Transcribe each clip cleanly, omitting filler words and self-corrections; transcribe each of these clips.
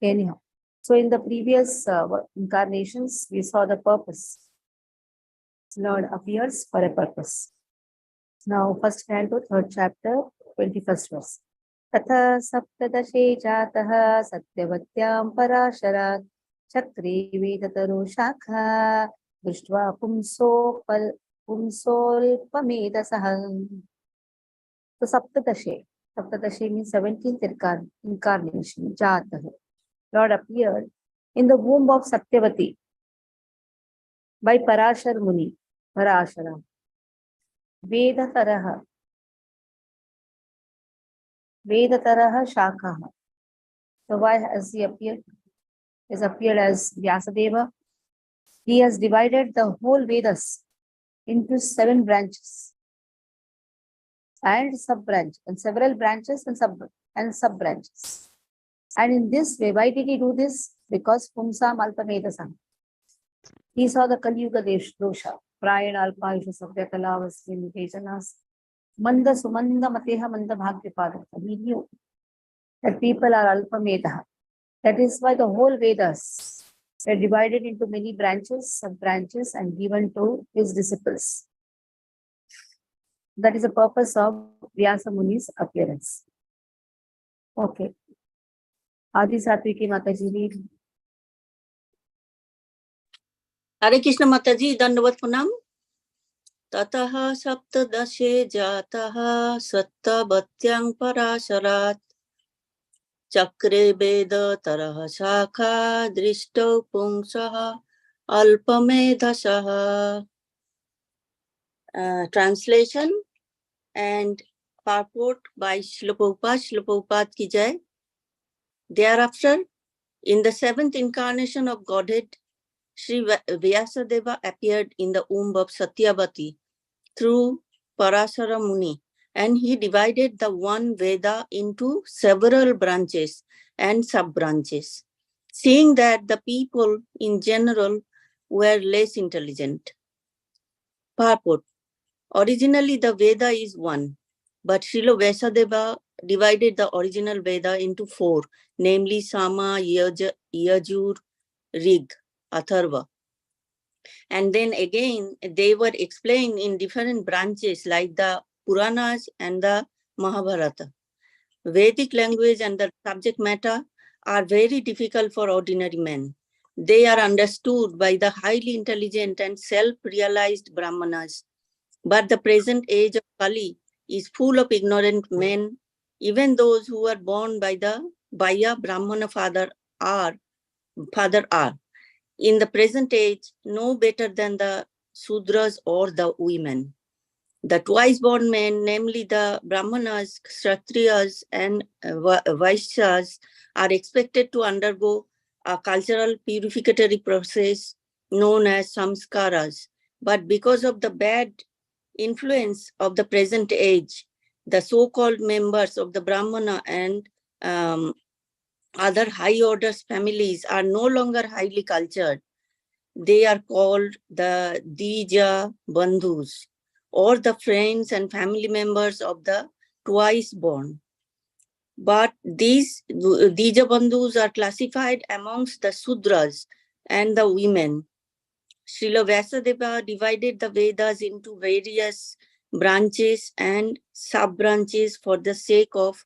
Anyhow, so in the previous incarnations, we saw the purpose. Lord appears for a purpose. Now, first canto, third chapter, 21st verse. तथा सप्तदशे जातः सत्यवत्यां पराशरात् चक्रे वेदतरो शाखा दृष्ट्वा पुंसोल्पमेधसः. So Saptadashe means 17th incarnation, Jatah. Lord appeared in the womb of Satyavati by Parashar Muni, Parashara. Vedataraha Shakaha. So why has he appeared? He has appeared as Vyasadeva. He has divided the whole Vedas into 7 branches and sub-branch, and several branches and sub-branches. And in this way, why did he do this? Because Pumsam Alpamedasam. He saw the Kali Yuga dosha. Prayana Alpaisha Savyakala Vaslim Tejanas. Manda Sumanda Mateha Manda Bhakti. He knew that people are Alpamedha. That is why the whole Vedas were divided into many branches, sub-branches, and given to his disciples. That is the purpose of Vyasa Muni's appearance. Okay. Adi Satviki Mataji read. Hare Krishna Mataji, Dandavat Pranam. Tataha saptadashe jataha sattavatyang parasharat chakre veda taraha shakha drishto pungsaha alpamedhasaha. Translation and purport by Srila Prabhupada. Srila Prabhupada ki jai. Thereafter, in the 7th incarnation of Godhead, Sri Vyasadeva appeared in the womb of Satyavati through Parasara Muni, and he divided the one Veda into several branches and sub-branches, seeing that the people in general were less intelligent. Purport. Originally, the Veda is one, but Srila Vyasadeva divided the original Veda into 4, namely Sama, Yajur, Rig, Atharva. And then again, they were explained in different branches like the Puranas and the Mahabharata. Vedic language and the subject matter are very difficult for ordinary men. They are understood by the highly intelligent and self-realized Brahmanas. But the present age of Kali is full of ignorant men. Even those who are born by a Brahmana father are. In the present age, no better than the Sudras or the women. The twice born men, namely the Brahmanas, Kshatriyas, and Vaishyas, are expected to undergo a cultural purificatory process known as samskaras. But because of the bad influence of the present age, the so-called members of the Brahmana and other high orders families are no longer highly cultured. They are called the Dija Bandhus, or the friends and family members of the twice born. But these Dija Bandhus are classified amongst the Sudras and the women. Srila Vyasadeva divided the Vedas into various branches and sub-branches for the sake of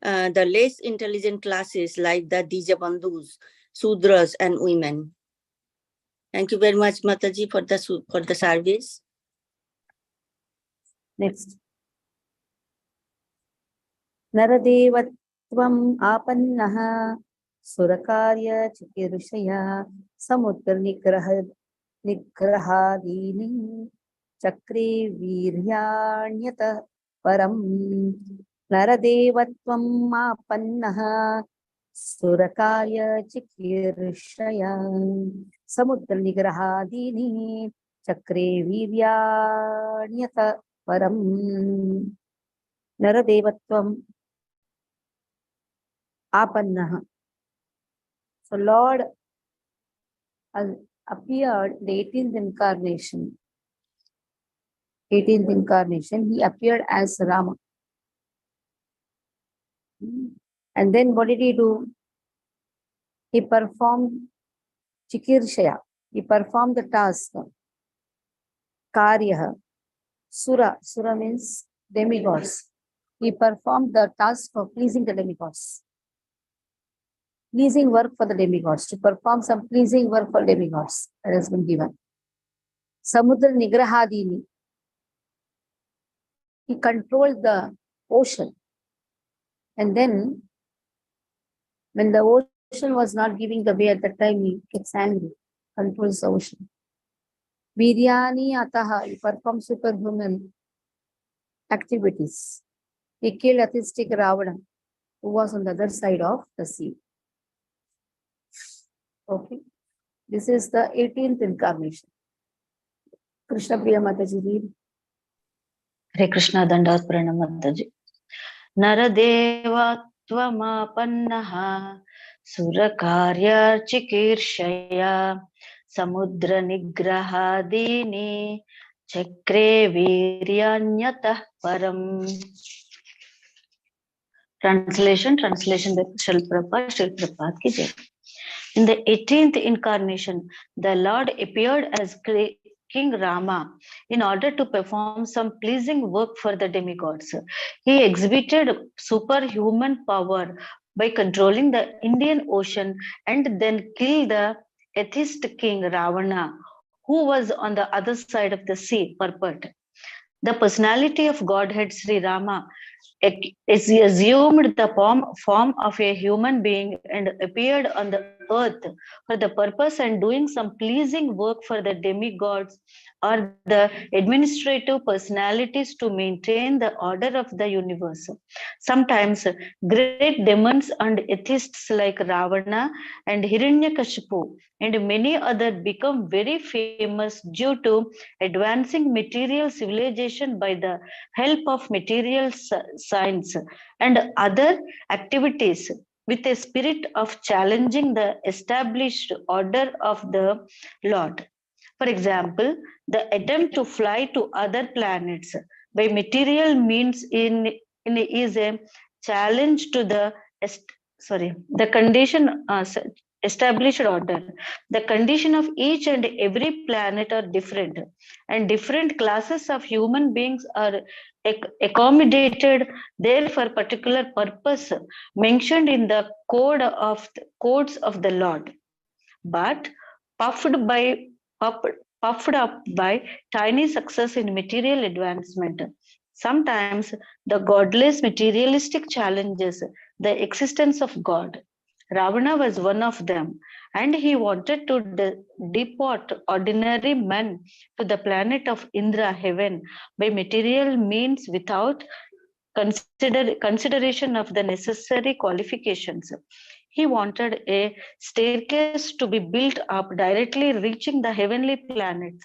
the less intelligent classes like the Dija Bandhus, Sudras, and women. Thank you very much, Mataji, for the service. Next. Naradevatvam apannaha surakarya chikirshaya samudra nigrahadini chakri viryanyata param. Naradevatvam apannaha Surakarya Chikirshaya Samudra Nigrahadini Chakre Viryanyata Param. Naradevatvam Apannaha. So Lord appeared in the 18th incarnation. He appeared as Rama. And then what did he do? He performed Chikirshaya. He performed the task. Karya. Sura. Sura means demigods. He performed the task of pleasing the demigods. Pleasing work for the demigods. To perform some pleasing work for demigods. That has been given. Samudra Nigrahadini. He controlled the ocean. And then, when the ocean was not giving the way at that time, he gets angry, controls the ocean. Viryani Ataha, he performed superhuman activities. He killed atheistic Ravana, who was on the other side of the sea. Okay. This is the 18th incarnation. Krishna Priya Mataji, read. Hare Krishna Dandat Pranam Mataji. Naradeva Tvamapannaha Surakarya Chikirshaya Samudra Nigrahadini Chakre Viryanyatah Param. Translation by Srila Prabhupada ki jai. In the 18th incarnation, the Lord appeared as King Rama in order to perform some pleasing work for the demigods. He exhibited superhuman power by controlling the Indian Ocean and then killed the atheist king Ravana, who was on the other side of the sea, purport. The personality of Godhead Sri Rama assumed the form of a human being and appeared on the earth for the purpose and doing some pleasing work for the demigods or the administrative personalities to maintain the order of the universe. Sometimes great demons and atheists like Ravana and Hiranyakashipu and many others become very famous due to advancing material civilization by the help of material science and other activities with a spirit of challenging the established order of the Lord. For example, the attempt to fly to other planets by material means is a challenge to the condition established order. The condition of each and every planet are different, and different classes of human beings are accommodated there for particular purpose mentioned in the codes of the Lord. But puffed up by tiny success in material advancement, sometimes the godless materialistic challenges the existence of God. Ravana was one of them, and he wanted to deport ordinary men to the planet of Indra, heaven, by material means without consideration of the necessary qualifications. He wanted a staircase to be built up directly reaching the heavenly planets,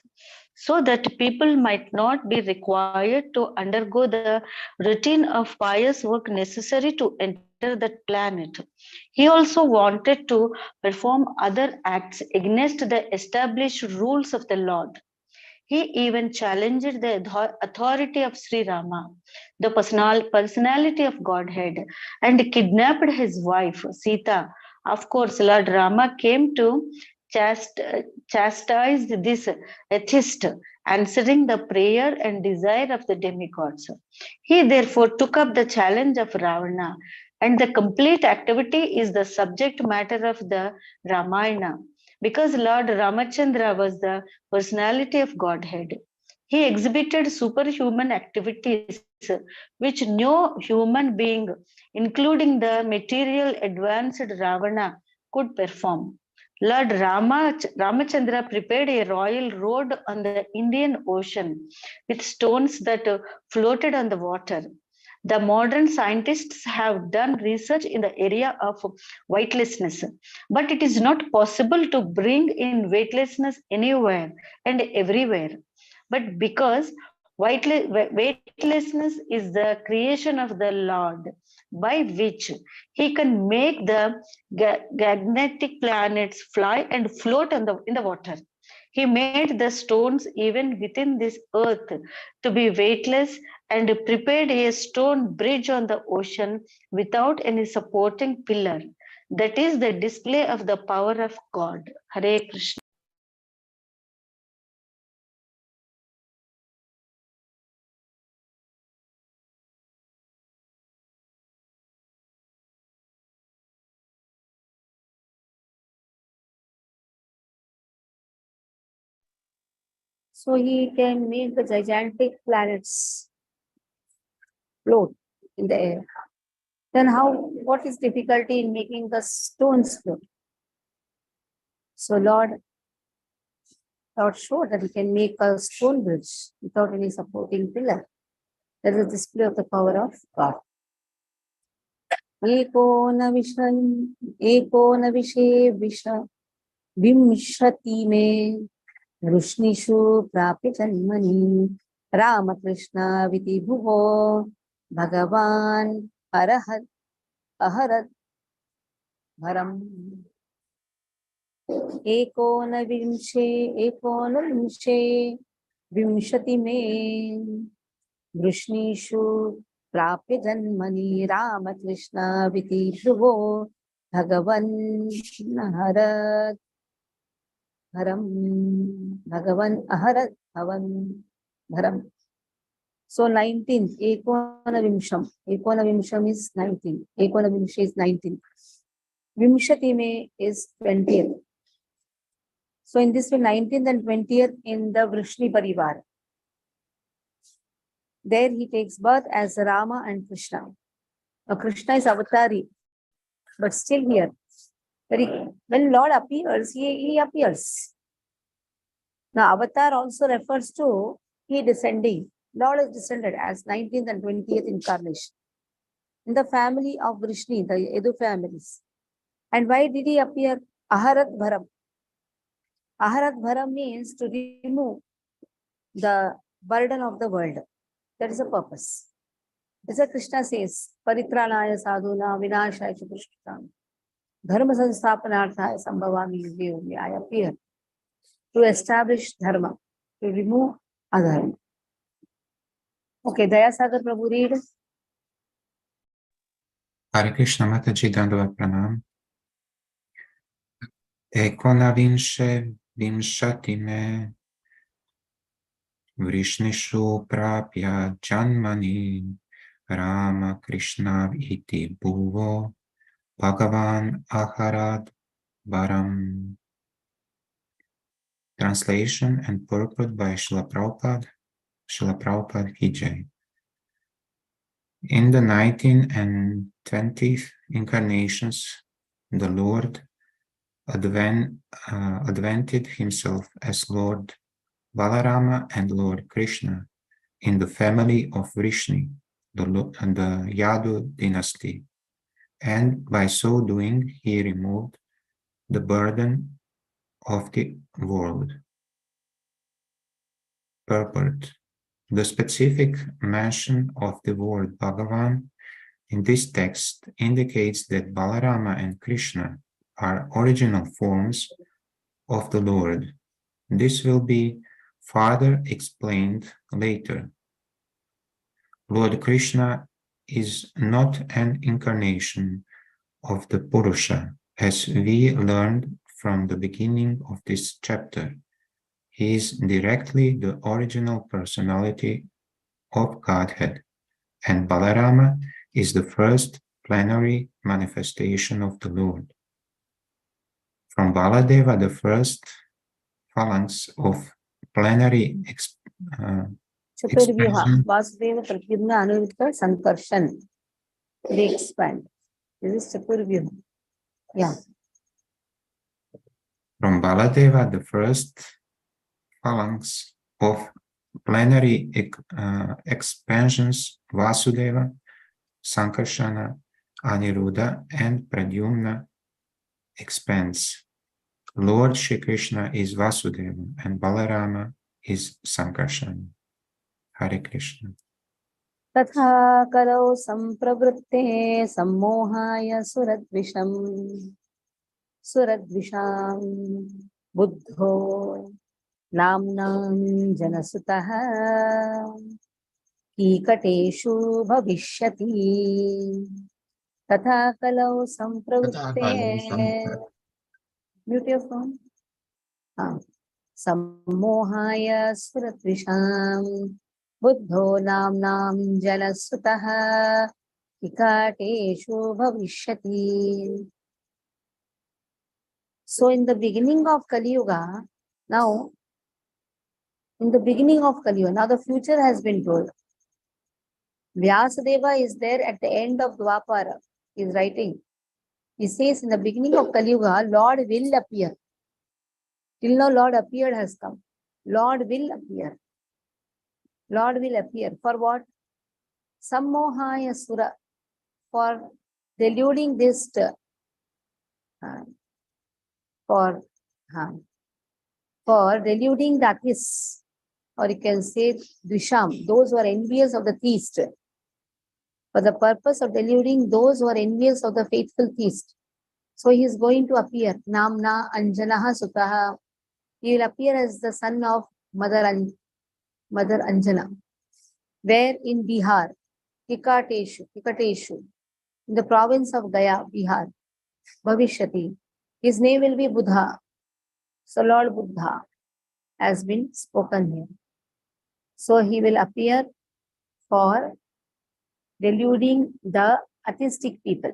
so that people might not be required to undergo the routine of pious work necessary to enter that planet. He also wanted to perform other acts against the established rules of the Lord. He even challenged the authority of Sri Rama, the personality of Godhead, and kidnapped his wife, Sita. Of course, Lord Rama came to chastise this atheist, answering the prayer and desire of the demigods. He therefore took up the challenge of Ravana, and the complete activity is the subject matter of the Ramayana. Because Lord Ramachandra was the personality of Godhead, he exhibited superhuman activities which no human being, including the material advanced Ravana, could perform. Lord Ramachandra prepared a royal road on the Indian Ocean with stones that floated on the water. The modern scientists have done research in the area of weightlessness, but it is not possible to bring in weightlessness anywhere and everywhere. But because weightlessness is the creation of the Lord, by which he can make the magnetic planets fly and float in the water. He made the stones even within this earth to be weightless and prepared a stone bridge on the ocean without any supporting pillar. That is the display of the power of God. Hare Krishna. So he can make the gigantic planets float in the air. Then what is difficulty in making the stones float? So Lord showed that he can make a stone bridge without any supporting pillar. That is a display of the power of God. एको न विषे विष विंशति में वृष्णिषु प्राप्य जन्मनि Ramakrishna Viti भुवो भगवान अहरत भरम एकोनविंशे विंशति में वृष्णिषु प्राप्य जन्मनि रामकृष्ण विति भुवो भगवन् अहरत भरम. So 19th, Ekonavimsham is 19. Ekonavimshi is 19. Vimshatime is 20th. So in this way, 19th and 20th in the Vrishni Parivar. There he takes birth as Rama and Krishna. Now Krishna is avatari, but still here. When Lord appears, he appears. Now avatar also refers to he descending. Lord is descended as 19th and 20th incarnation in the family of Vrishni, the Edu families. And why did he appear? Aharat Bharam. Aharat Bharam means to remove the burden of the world. That is the purpose. As Krishna says, Paritranaya sadhuna vinashaya chaturshtam dharma sansthapanarthaya sambhavami yuge yuge. I appear to establish dharma, to remove adharma. Okay, Dayasagar Prabhu, read. Hare Krishna Mataji, Dandavat Pranam. Ekonavinshe vimshati me vrishnishu prapya janmani Rama Krishna iti bhuvo Bhagavan aharad varam. Translation and purport by Srila Prabhupada Ki Jai. In the 19th and 20th incarnations, the Lord advented himself as Lord Balarama and Lord Krishna in the family of Vrishni, the Yadu dynasty, and by so doing, he removed the burden of the world. Purport. The specific mention of the word Bhagavan in this text indicates that Balarama and Krishna are original forms of the Lord. This will be further explained later. Lord Krishna is not an incarnation of the Purusha, as we learned from the beginning of this chapter. He is directly the original personality of Godhead, and Balarama is the first plenary manifestation of the Lord. From Baladeva, the first phalanx of plenary expansion. Vasudeva Pratyumna Anuruddha Sankarshan. They expand. This is Chaturvyuha. Yeah. From Baladeva, the first phalanx of plenary expansions, Vasudeva, Sankarshana, Aniruddha, and Pradyumna expands. Lord Shri Krishna is Vasudeva and Balarama is Sankarshana. Hare Krishna. Tatha kalau sampravritte sammohaya suradvisham buddho namnam janasutaha kikateshu bhavishyati. Tatha kalau Tata sampravritte. kalu sampra- Mute your phone. Sammohaya suratvisham buddho namnam jalasutaha ikateshu bhavishyati. So in the beginning of Kali Yuga, now the future has been told. Vyasadeva is there at the end of Dwapara. He is writing. He says in the beginning of Kali Yuga, Lord will appear. Till now, Lord appeared has come. Lord will appear. Lord will appear. For what? Sammohaya sura. For deluding this, for deluding the atheists, or you can say Dvisham, those who are envious of the theist. For the purpose of deluding those who are envious of the faithful theist. So he is going to appear. Namna Anjanaha Sutaha. He will appear as the son of Mother Anjana. Where in Bihar, Tikateshu, in the province of Gaya, Bihar, Bhavishyati. His name will be Buddha. So Lord Buddha has been spoken here. So he will appear for deluding the atheistic people.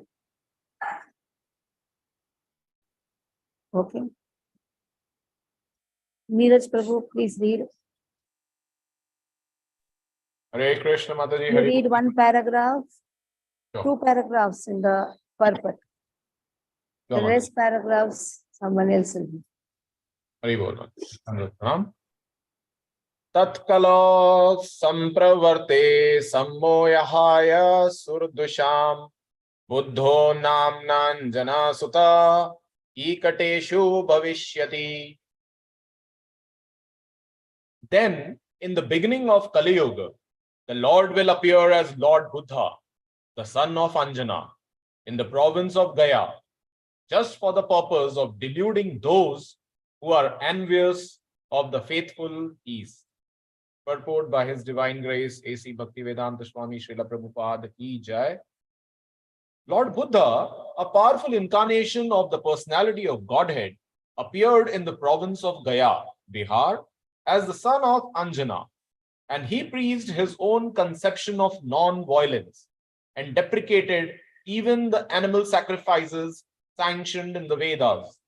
Okay. Neeraj Prabhu, please read. Hare Krishna Mataji. You read one paragraph, Sure. 2 paragraphs in the purport. The Sure, rest paragraphs, someone else will read. Hari Bol. Pranam. Tatkalo sampravarte sammoyahaya surdusham buddho namnan jana sutta ikateshu bhavishyati. Then, in the beginning of Kali Yuga, the Lord will appear as Lord Buddha, the son of Anjana, in the province of Gaya, just for the purpose of deluding those who are envious of the faithful East. Purport by His Divine Grace, A.C. Bhakti Vedanta Swami Srila Prabhupada Ki Jai. Lord Buddha, a powerful incarnation of the personality of Godhead, appeared in the province of Gaya, Bihar, as the son of Anjana, and he preached his own conception of non-violence and deprecated even the animal sacrifices sanctioned in the Vedas.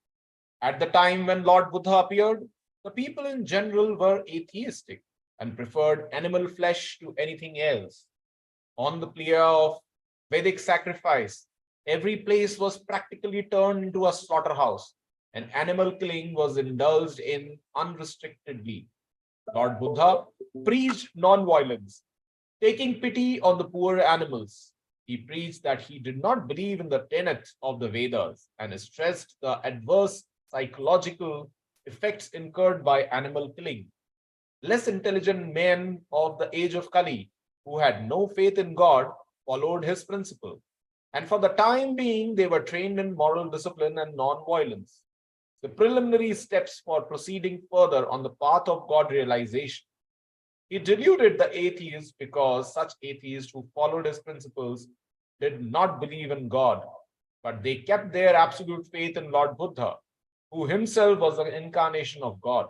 At the time when Lord Buddha appeared, the people in general were atheistic and preferred animal flesh to anything else. On the plea of Vedic sacrifice, every place was practically turned into a slaughterhouse, and animal killing was indulged in unrestrictedly. Lord Buddha preached non-violence, taking pity on the poor animals. He preached that he did not believe in the tenets of the Vedas and stressed the adverse psychological effects incurred by animal killing. Less intelligent men of the age of Kali, who had no faith in God, followed his principle. And for the time being, they were trained in moral discipline and non-violence, the preliminary steps for proceeding further on the path of God realization. He deluded the atheists because such atheists who followed his principles did not believe in God, but they kept their absolute faith in Lord Buddha, who himself was an incarnation of God.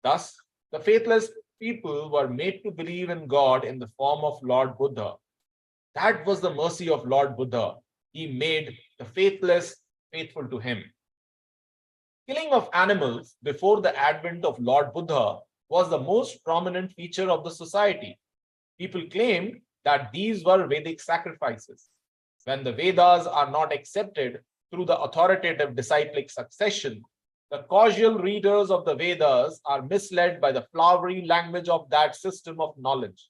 Thus, the faithless people were made to believe in God in the form of Lord Buddha. That was the mercy of Lord Buddha. He made the faithless faithful to him. Killing of animals before the advent of Lord Buddha was the most prominent feature of the society. People claimed that these were Vedic sacrifices. When the Vedas are not accepted through the authoritative disciplic succession, the casual readers of the Vedas are misled by the flowery language of that system of knowledge.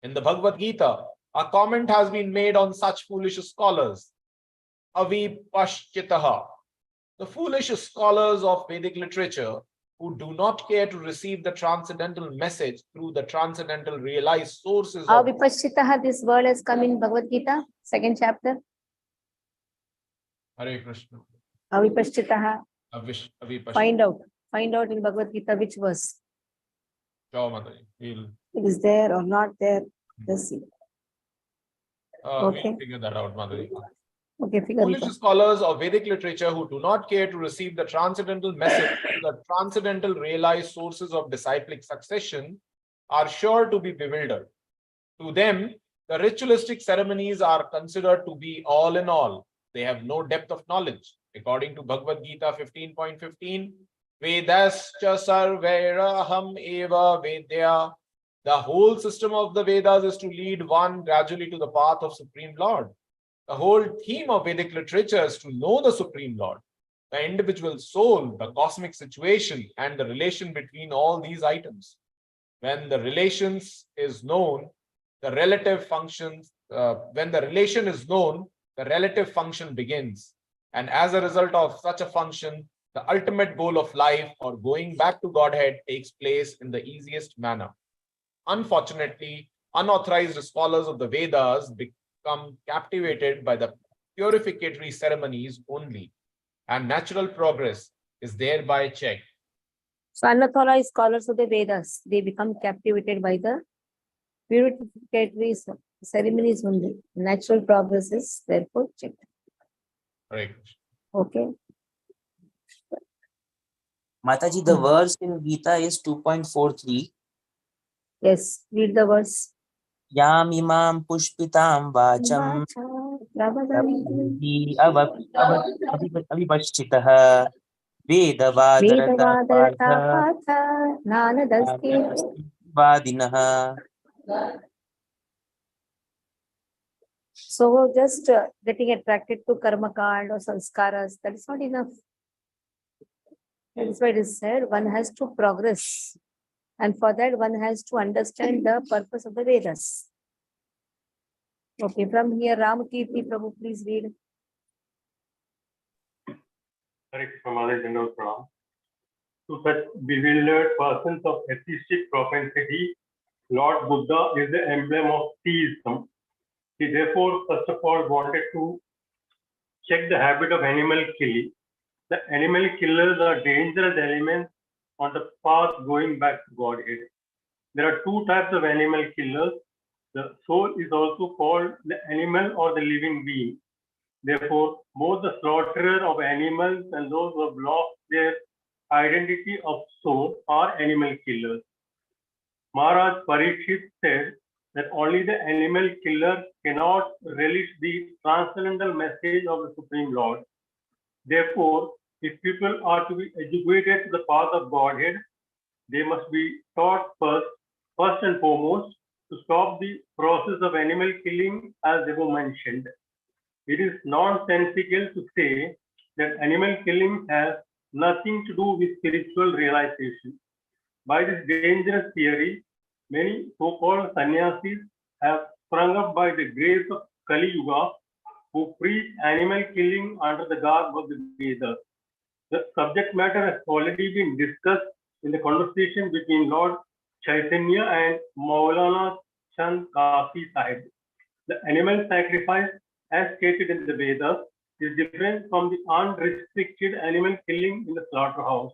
In the Bhagavad Gita, a comment has been made on such foolish scholars. Avipashchitaha. The foolish scholars of Vedic literature who do not care to receive the transcendental message through the transcendental realized sources of... Avipashchitaha, this word has come in Bhagavad Gita, 2nd chapter. Hare Krishna. Avipashchitaha. Avipashchitaha. Find out in Bhagavad Gita which verse. Sure, Mataji. It is there or not there. Let's see. We'll Okay. figure that out, Mataji. Okay, figure it Foolish out. scholars of Vedic literature who do not care to receive the transcendental message, the transcendental realized sources of disciplic succession, are sure to be bewildered. To them, the ritualistic ceremonies are considered to be all in all. They have no depth of knowledge. According to Bhagavad Gita 15.15, Vedascha sarveraham eva vedya. The whole system of the Vedas is to lead one gradually to the path of Supreme Lord. The whole theme of Vedic literature is to know the Supreme Lord, the individual soul, the cosmic situation, and the relation between all these items. When the relations is known, the relative functions, when the relation is known, the relative function begins. And as a result of such a function, the ultimate goal of life, or going back to Godhead, takes place in the easiest manner. Unfortunately, unauthorized scholars of the Vedas become captivated by the purificatory ceremonies only, and natural progress is thereby checked. So unauthorized scholars of the Vedas, they become captivated by the purificatory ceremonies only. Natural progress is therefore checked. Right. Okay. Mataji, the verse in Gita is 2.43. Yes, read the verse. Yam imam pushpitam vacham avipashchitaha vedavadarata partha vadinaha. So just getting attracted to karma kand or sanskaras, that is not enough. That is why it is said one has to progress. And for that one has to understand the purpose of the Vedas. Okay, from here Ramakirti Prabhu, please read. Correct, Mother General Pranam. To such bewildered persons of atheistic propensity, Lord Buddha is the emblem of theism. He therefore, first of all, wanted to check the habit of animal killing. The animal killers are dangerous elements on the path going back to Godhead. There are two types of animal killers. The soul is also called the animal or the living being. Therefore, both the slaughterer of animals and those who have lost their identity of soul are animal killers. Maharaj Parikshit said that only the animal killer cannot relish the transcendental message of the Supreme Lord. Therefore, if people are to be educated to the path of Godhead, they must be taught first and foremost, to stop the process of animal killing as they were mentioned. It is nonsensical to say that animal killing has nothing to do with spiritual realization. By this dangerous theory, many so-called sannyasis have sprung up by the grace of Kali Yuga, who preach animal killing under the garb of the Vedas. The subject matter has already been discussed in the conversation between Lord Chaitanya and Maulana Chand Kafi Sahib. The animal sacrifice, as stated in the Vedas, is different from the unrestricted animal killing in the slaughterhouse.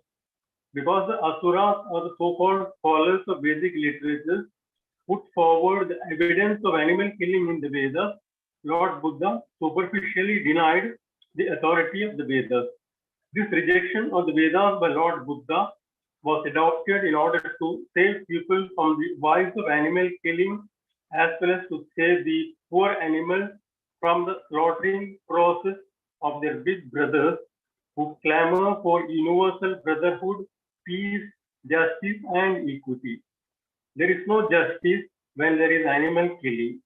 Because the Asuras, or the so-called scholars of Vedic literature, put forward the evidence of animal killing in the Vedas, Lord Buddha superficially denied the authority of the Vedas. This rejection of the Vedas by Lord Buddha was adopted in order to save people from the vice of animal killing, as well as to save the poor animals from the slaughtering process of their big brothers who clamor for universal brotherhood, peace, justice, and equity. There is no justice when there is animal killing.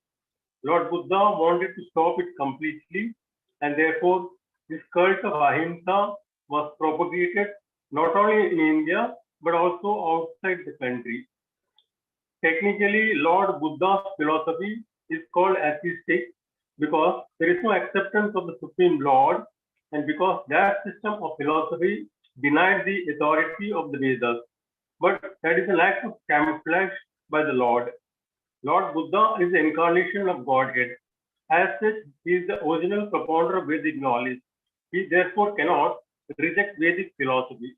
Lord Buddha wanted to stop it completely, and therefore this cult of ahimsa was propagated not only in India but also outside the country. Technically, Lord Buddha's philosophy is called atheistic because there is no acceptance of the Supreme Lord, and because that system of philosophy denied the authority of the Vedas. But that is an act of camouflage by the Lord. Lord Buddha is the incarnation of Godhead. As such, he is the original propounder of Vedic knowledge. He therefore cannot reject Vedic philosophy.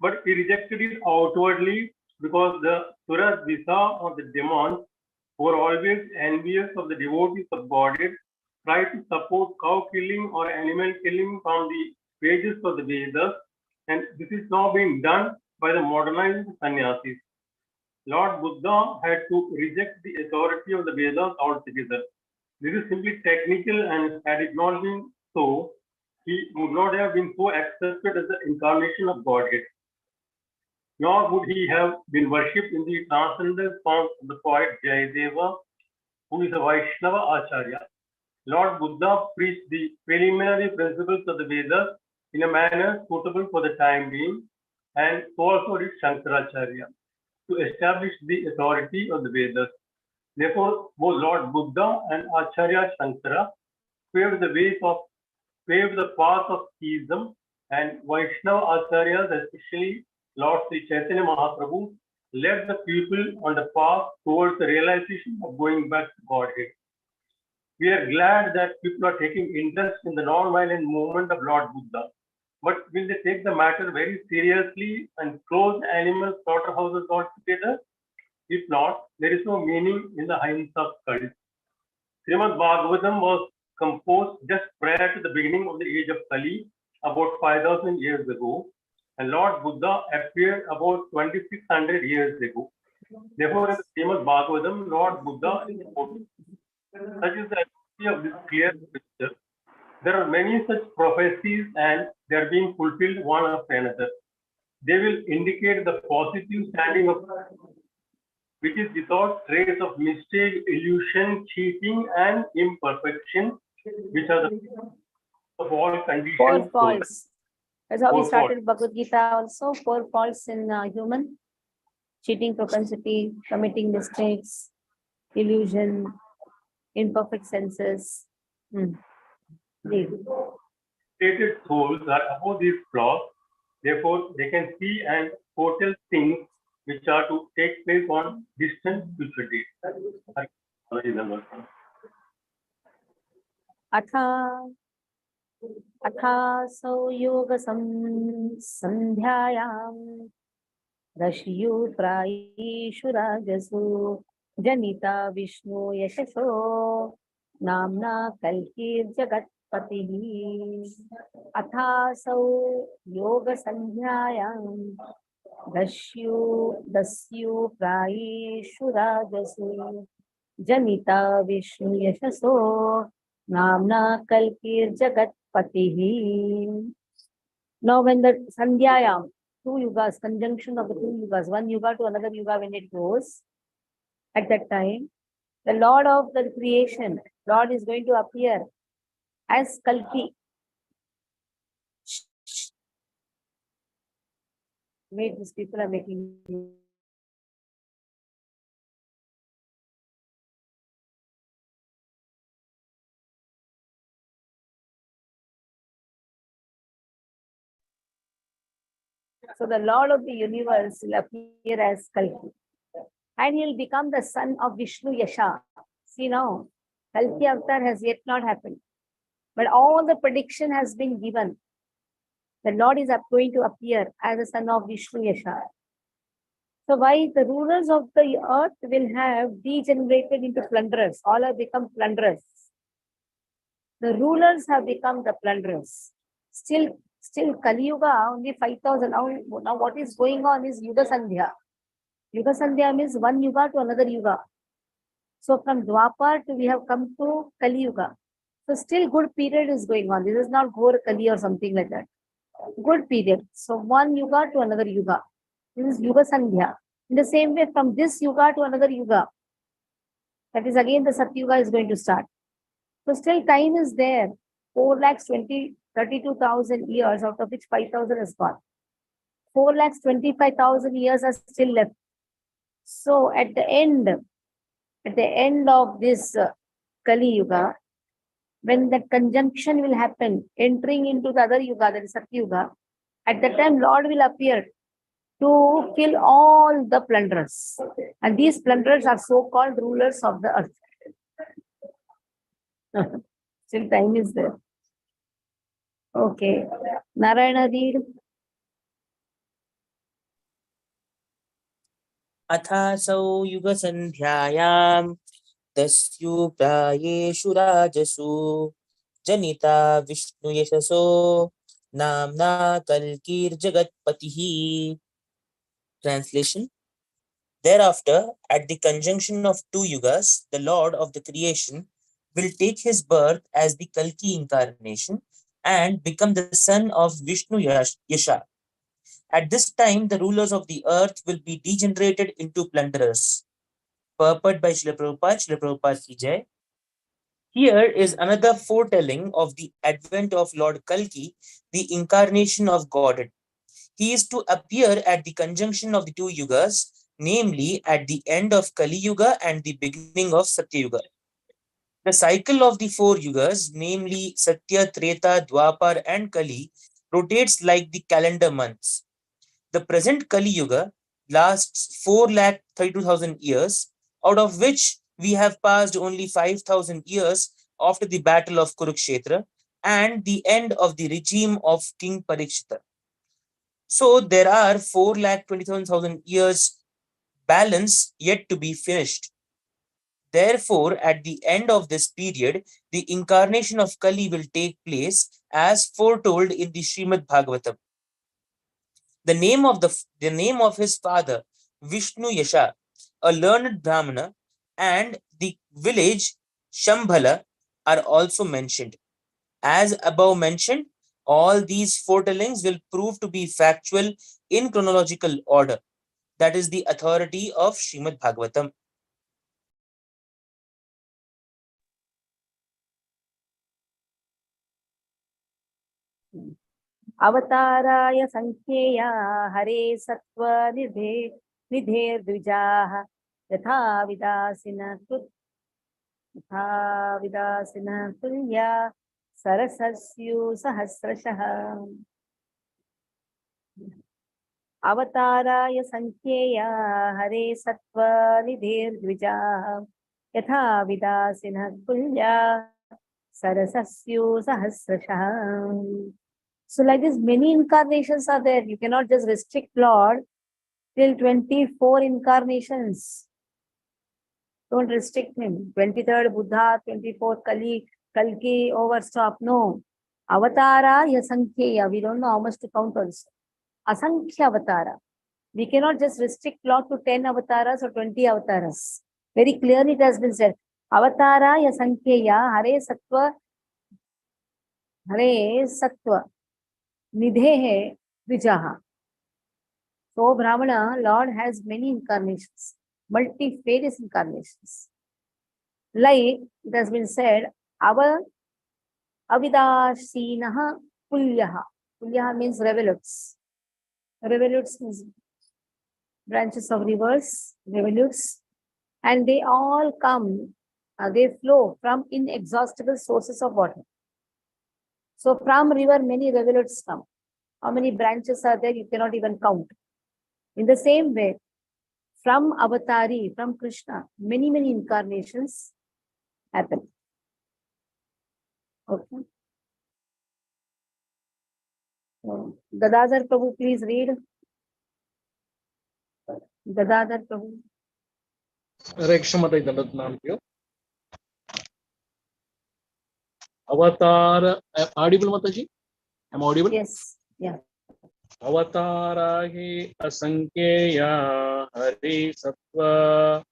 But he rejected it outwardly because the Suras Visa, or the demons, who are always envious of the devotees of Godhead, try to support cow killing or animal killing from the pages of the Vedas, and this is now being done by the modernized sannyasis. Lord Buddha had to reject the authority of the Vedas altogether. This is simply technical, and had it not been so, he would not have been so accepted as the incarnation of Godhead. Nor would he have been worshipped in the transcendental form of the poet Jayadeva, who is a Vaishnava Acharya. Lord Buddha preached the preliminary principles of the Vedas in a manner suitable for the time being, and so also did Shankaracharya, to establish the authority of the Vedas. Therefore, both Lord Buddha and Acharya Shankara paved the path of theism, and Vaishnava Acharyas, especially Lord Sri Chaitanya Mahaprabhu, led the people on the path towards the realization of going back to Godhead. We are glad that people are taking interest in the non-violent movement of Lord Buddha. But will they take the matter very seriously and close animal slaughterhouses altogether? If not, there is no meaning in the Ahimsa cult. Srimad Bhagavatam was composed just prior to the beginning of the age of Kali, about 5,000 years ago, and Lord Buddha appeared about 2,600 years ago. Therefore, in the Srimad Bhagavatam, Lord Buddha is quoted. Such is the accuracy of this clear picture. There are many such prophecies, and they are being fulfilled one after another. They will indicate the positive standing of which is without trace of mistake, illusion, cheating, and imperfection, which are the of all conditions. Four faults. That's how we Four started Bhagavad Gita also. Four faults in human: cheating propensity, committing mistakes, illusion, imperfect senses. Indeed. Stated souls are above these flaws, therefore they can see and foretell things which are to take place on distant future dates. अथासौ योग संध्यायां रश्यु प्रायेषु राजसु जनिता विष्णु यशसो नाम्ना कल्कीर्जगत्पतिः अथासौ योग संध्यायां दस्यु प्रायेषु राजसु जनिता विष्णु यशसो नामना कल्कीर्जगत्पतिः. Now when the Sandhyayam, two yugas, conjunction of the two yugas, one yuga to another yuga, when it goes, at that time, the Lord of the creation, Lord is going to appear as Kalki. Wait, these people are making. So the Lord of the universe will appear as Kalki. And he'll become the son of Vishnu Yasha. See now, Kalki Avatar has yet not happened. But all the prediction has been given. The Lord is going to appear as the son of Vishnu Yasha. So why the rulers of the earth will have degenerated into plunderers. All have become plunderers. The rulers have become the plunderers. Still Kali Yuga, only 5,000. Now what is going on is Yuga Sandhya. Yuga Sandhya means one Yuga to another Yuga. So from Dwapar we have come to Kali Yuga. So still good period is going on. This is not Ghor Kali or something like that. Good period. So one Yuga to another Yuga. This is Yuga Sandhya. In the same way, from this Yuga to another Yuga, that is again the Satyuga is going to start. So still time is there. 4,32,000 years, out of which 5,000 is gone. 4,25,000 years are still left. So at the end of this Kali Yuga, when that conjunction will happen, entering into the other Yuga, that is Satyuga, at that time Lord will appear to kill all the plunderers. And these plunderers are so-called rulers of the earth. Still time is there. Okay. Narayana read. अथासौ युगसन्ध्यायां तस्यु प्रायेषु राजसु Janita Vishnu Yashaso Namna Kalkir Jagatpatihi. Translation. Thereafter, at the conjunction of two yugas, the Lord of the creation will take his birth as the Kalki incarnation and become the son of Vishnu Yasha. At this time, the rulers of the earth will be degenerated into plunderers. Purport by Srila Prabhupada ki jai. Here is another foretelling of the advent of Lord Kalki, the incarnation of Godhead. He is to appear at the conjunction of the two yugas, namely at the end of Kali Yuga and the beginning of Satya Yuga. The cycle of the four yugas, namely Satya, Treta, Dwapar, and Kali, rotates like the calendar months. The present Kali Yuga lasts 4,32,000 years, out of which we have passed only 5,000 years after the battle of Kurukshetra and the end of the regime of King Parikshita. So there are 4,20,000 years balance yet to be finished. Therefore, at the end of this period, the incarnation of Kali will take place as foretold in the Srimad Bhagavatam. The name of his father, Vishnu Yasha, a learned Brahmana, and the village Shambhala are also mentioned. As above mentioned, all these foretellings will prove to be factual in chronological order. That is the authority of Srimad Bhagavatam. अवताराय संख्येया हरे सत्व निधे द्विजाः यथा विदासिन तुल्या सरसस्यु सहस्रशः. अवताराय संख्येया हरे सत्व निधे द्विजाः यथा विदासिन तुल्या सरसस्यु सहस्रशः. So like this, many incarnations are there. You cannot just restrict Lord till 24 incarnations. Don't restrict him. 23rd Buddha, 24th Kalki, overstop. No. Avatara Yasankheya. We don't know how much to count also. Asankhya Avatara. We cannot just restrict Lord to 10 avatars or 20 avatars. Very clearly it has been said. Avatara Yasankheya Hare Sattva. Nidhehe Vijaha. So Brahmana, Lord has many incarnations, multifarious incarnations. Like it has been said, our Avidashinaha Pulyaha. Pulyaha means rivulets. Rivulets means branches of rivers, rivulets, and they all come, they flow from inexhaustible sources of water. So from river, many rivulets come. How many branches are there? You cannot even count. In the same way, from Avatari, from Krishna, many incarnations happen. Okay. So, Gadadhar Prabhu, please read. Gadadhar Prabhu. Rekshamata Dandat Namkyo. Avatar, audible Mataji? Am I audible? Yes. Yeah. Avatara hi asankheya hari sattva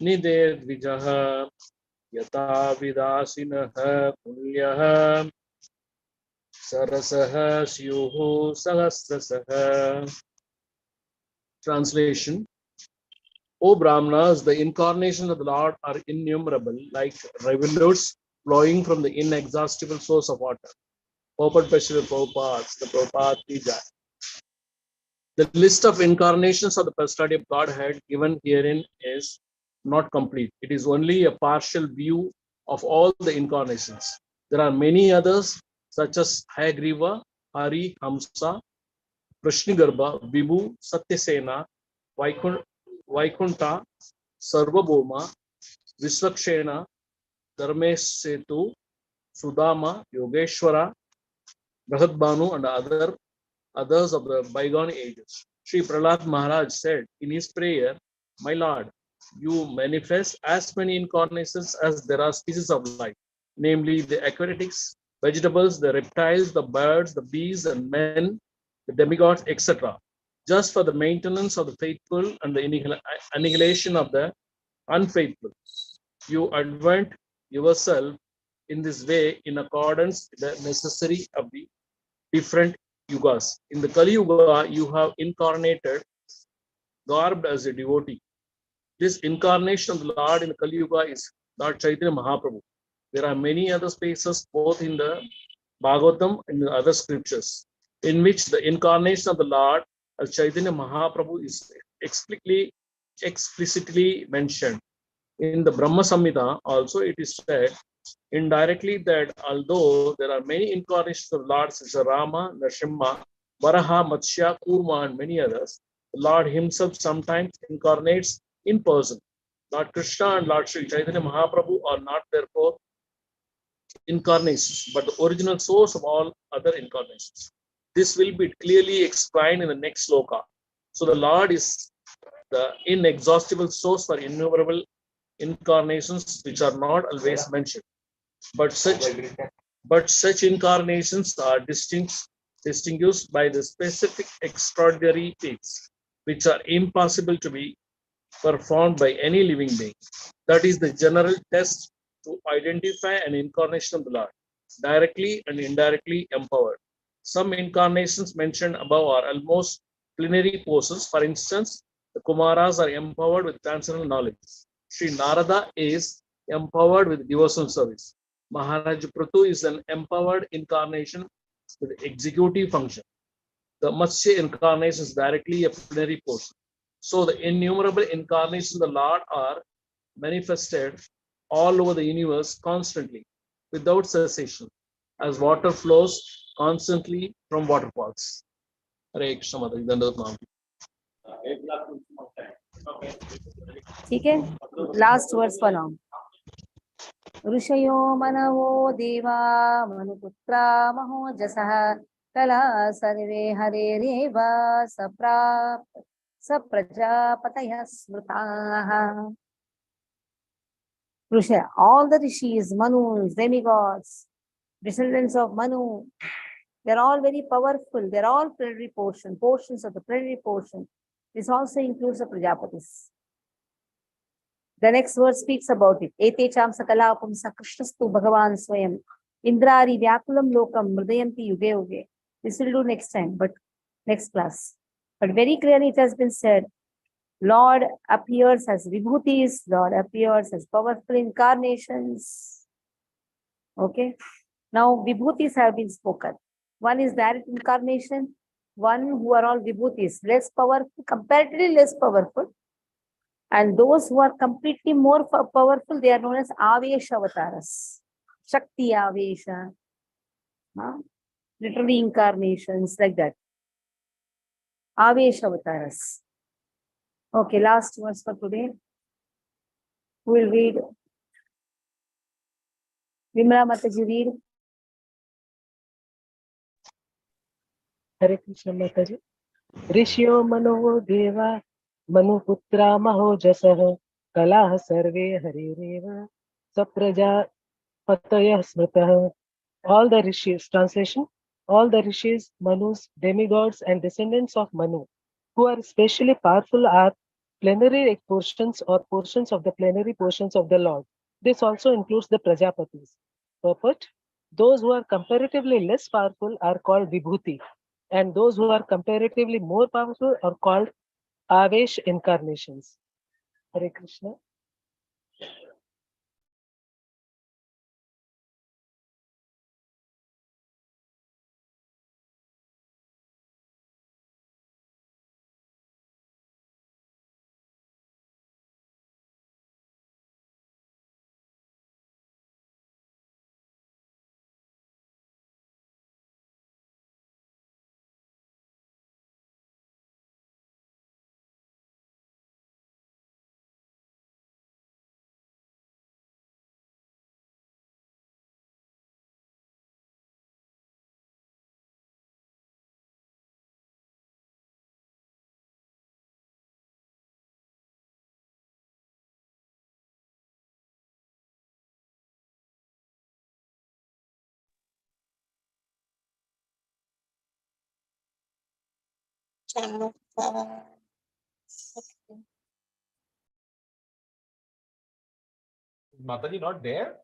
nidhe dvijaha yata vidasinaha pulyaha sarasaha syuhu sahasrasaha. Translation. O Brahmanas, the incarnations of the Lord are innumerable, like rivulets flowing from the inexhaustible source of water. Purport by Srila Prabhupada, the Prabhupada ki jai. The list of incarnations of the personality of Godhead given herein is not complete. It is only a partial view of all the incarnations. There are many others, such as Hayagriva, Hari, Hamsa, Prashnigarbha, Vibhu, Satyasena, Vaikunta, Sarvabhoma, Visvakshena, Dharmesetu, Sudama, Yogeshwara, Brahadbanu, and others of the bygone ages. Sri Prahlad Maharaj said in his prayer, "My Lord, you manifest as many incarnations as there are species of life, namely the aquatics, vegetables, the reptiles, the birds, the bees, and men, the demigods, etc., just for the maintenance of the faithful and the annihilation of the unfaithful. You advent yourself in this way in accordance with the necessary of the different yugas. In the Kali Yuga, you have incarnated garbed as a devotee. This incarnation of the Lord in the Kali Yuga is Lord Chaitanya Mahaprabhu. There are many other spaces, both in the Bhagavatam and in other scriptures, in which the incarnation of the Lord as Chaitanya Mahaprabhu is explicitly mentioned. In the Brahma Samhita, also it is said indirectly that although there are many incarnations of Lord such as Rama, Nrsimha, Varaha, Matsya, Kurma, and many others, the Lord himself sometimes incarnates in person. Lord Krishna and Lord Sri Chaitanya Mahaprabhu are not therefore incarnations, but the original source of all other incarnations. This will be clearly explained in the next sloka. So the Lord is the inexhaustible source for innumerable incarnations which are not always mentioned. But such incarnations are distinguished by the specific extraordinary feats, which are impossible to be performed by any living being. That is the general test to identify an incarnation of the Lord, directly and indirectly empowered. Some incarnations mentioned above are almost plenary poses. For instance, the Kumaras are empowered with transcendental knowledge. Sri Narada is empowered with devotional service. Maharaj Prathu is an empowered incarnation with executive function. The Matsya incarnation is directly a plenary portion. So the innumerable incarnations of the Lord are manifested all over the universe constantly, without cessation, as water flows constantly from waterfalls. Hare Krishna Mataji, Dandavat Pranam. ठीक है, last verse for now. ऋषयो मनवो देवा मनुपुत्रा महोजसः कला सर्वे हरेरेव सप्रजापतयः स्मृताः. Risha, all the rishis, Manus, demigods, descendants of Manu, they're all very powerful. They're all plenary portions of the plenary portion. This also includes the Prajapatis. The next verse speaks about it. Ete cham sakala pumsa krishnastu bhagavan swayam indrari vyakulam lokam mridayanti yuge yuge. This will do next time, but next class. But very clearly it has been said, Lord appears as vibhutis, Lord appears as powerful incarnations. Okay. Now vibhutis have been spoken. One is direct incarnation, one who are all vibhutis, less powerful, comparatively less powerful. And those who are completely more powerful, they are known as Avesha Avataras. Shakti Avesha. Literally incarnations like that. Avesha Avataras. Okay, last verse for today. Who will read? Vimla Mataji, read. Hare Krishna Mataji. Rishyo mano deva manuputra mahojasah kalah sarve harireva sapraja pataya smritah. All the rishis, translation, all the rishis, manus, demigods and descendants of Manu who are especially powerful are plenary portions or portions of the plenary portions of the Lord. This also includes the Prajapatis. Purport, those who are comparatively less powerful are called Vibhuti, and those who are comparatively more powerful are called Avesh incarnations. Hare Krishna. Is Mataji not there?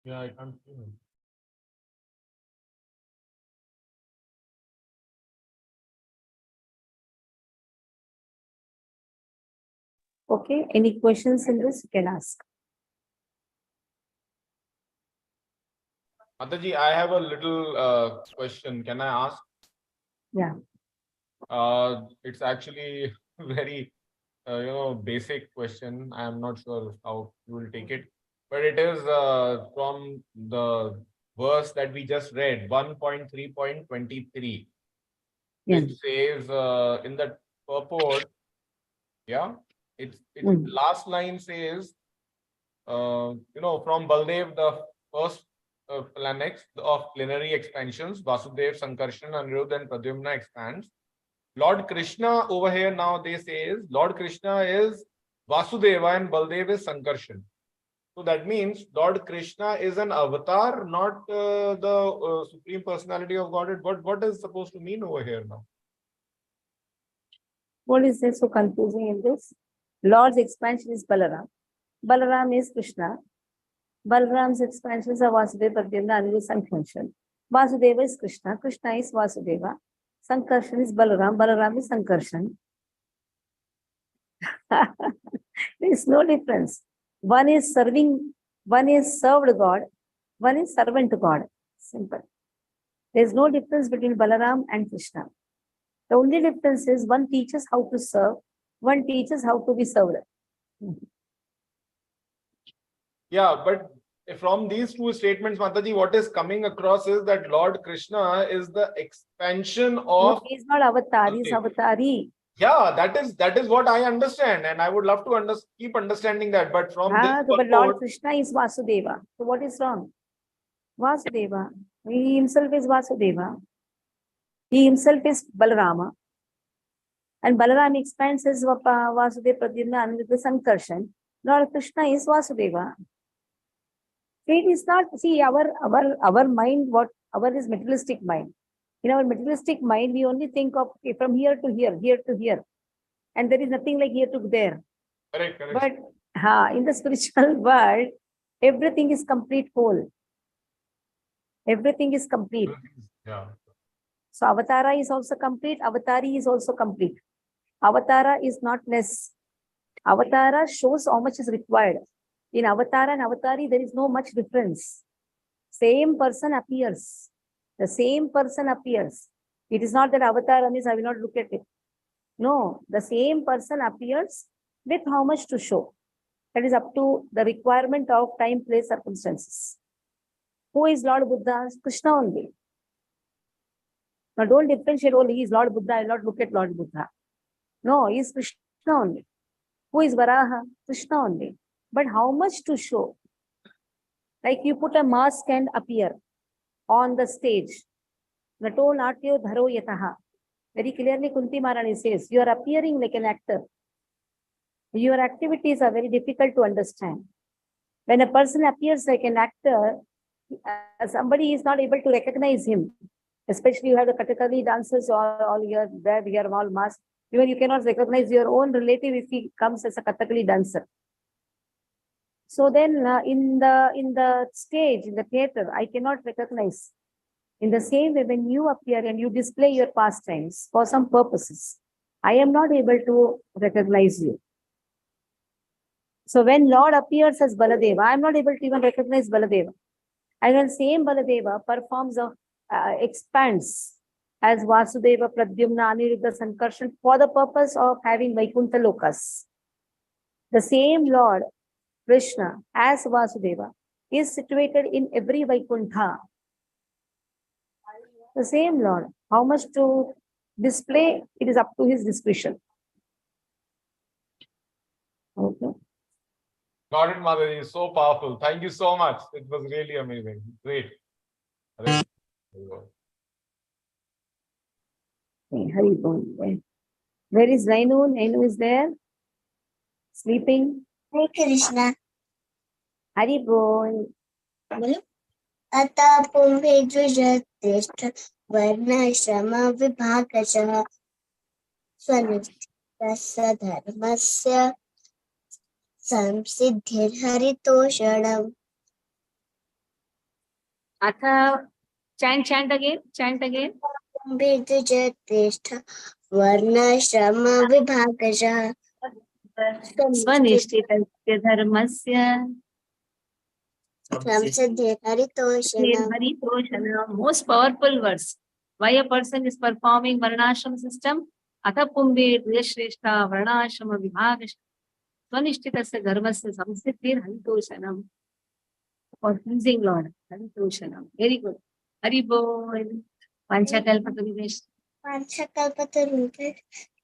Yeah, I can't see him. Okay, any questions in this you can ask. Mataji, I have a little question. Can I ask? Yeah. It's actually very, basic question. I am not sure how you will take it, but it is from the verse that we just read, 1.3.23, Yeah. which says in the purport, yeah, it's Mm. last line says, from Baldev, the first planets of plenary expansions, Vasudev, Sankarshan, Anirudh, and Pradyumna expands. Lord Krishna over here now they say is Lord Krishna is Vasudeva and Baldev is Sankarshan. So that means Lord Krishna is an avatar, not the Supreme Personality of Godhead. What is supposed to mean over here now? What is there so confusing in this? Lord's expansion is Balaram. Balaram is Krishna. Balaram's expansions are Vasudeva, Pradyumna, Anirudh, Sankarshan. Vasudeva is Krishna. Krishna is Vasudeva. Sankarshan is Balaram. Balaram is Sankarshan. There is no difference. One is served God. One is servant to God. Simple. There is no difference between Balaram and Krishna. The only difference is one teaches how to serve, one teaches how to be served. Yeah, but from these two statements, Mataji, what is coming across is that Lord Krishna is the expansion No, of. he is not avatar, he is avatari. Yeah, that is what I understand, and I would love to keep understanding that. But from this But Lord purport, Krishna is Vasudeva. So what is wrong? Vasudeva. He himself is Vasudeva. He himself is Balarama. And Balaram expands his Vasudeva, Pradyumna, Aniruddha, Sankarshan. Lord Krishna is Vasudeva. It is not, see, our mind, our is materialistic mind. In our materialistic mind, we only think of from here to here to here. And there is nothing like here to there. correct. But in the spiritual world, everything is complete whole. Everything is complete. Yeah. So Avatara is also complete. Avatari is also complete. Avatara is not less. Avatara shows how much is required. In Avatara and Avatari, there is no much difference. Same person appears. The same person appears. It is not that Avatara means I will not look at it. No, the same person appears with how much to show. That is up to the requirement of time, place, circumstances. Who is Lord Buddha? Krishna only. Now don't differentiate, he is Lord Buddha, I will not look at Lord Buddha. No, he is Krishna only. Who is Varaha? Krishna only. But how much to show? Like you put a mask and appear on the stage. Nato natyo dharo yataha. Very clearly Kunti Maharani says, you are appearing like an actor. Your activities are very difficult to understand. When a person appears like an actor, somebody is not able to recognize him. Especially you have the Kathakali dancers all here, there we are all masked. Even you cannot recognize your own relative if he comes as a Kathakali dancer. So then in the stage, in the theater, I cannot recognize. In the same way, when you appear and you display your pastimes for some purposes, I am not able to recognize you. So when Lord appears as Baladeva, I am not able to even recognize Baladeva. And when same Baladeva performs expands as Vasudeva, Pradyumna, Aniruddha, Sankarshan for the purpose of having Vaikuntha Lokas. The same Lord Krishna as Vasudeva is situated in every Vaikuntha. The same Lord. How much to display, it is up to his discretion. Okay. Got it, Madhuri. So powerful. Thank you so much. It was really amazing. Great. Hari Bol. Where is Nainu? Nainu is there? Sleeping? Hare Krishna. Hari Bol. अतः पूर्वे द्विजश्रेष्ठ वर्णाश्रम विभागशः स्वनिष्ठस्य धर्मस्य संसिद्धिर्हरितोषणम् Atha, chant again. भेदजतिष्ठ वर्णाश्रम विभागशः Svanishtitasya dharmasya संसिद्धिर्हरितोषणम् Haritoshana. Most powerful verse. Why a person is performing Varnashram system? Atha Pumbe Duyashreshta Varnashrama Vibhagasha Svanishtitasya dharmasya samsiddhir Haritoshanam. For pleasing Lord. Haritoshanam. Very good. Haribol. Panchakalpatarubhesh. पांचकल्पतरुभ्य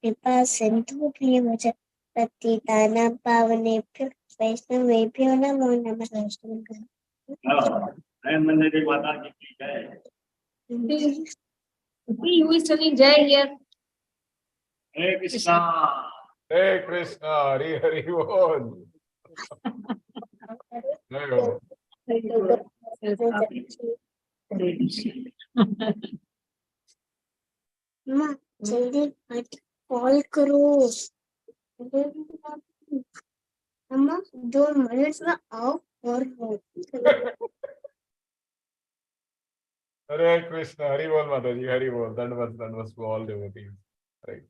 कृपा सिन्धुभ्यो च पतितानां पावनेभ्यो वैष्णवेभ्यो नमो नमः Who is telling Jai here? Hare Krishna, Hari Hari Bol. Jai Ho. माँ जल्दी call करो अम्मा 2 मिनट्स में आओ और Hare Krishna, Hari Bol Mataji, Hari Bol. That was to all devotees. Right.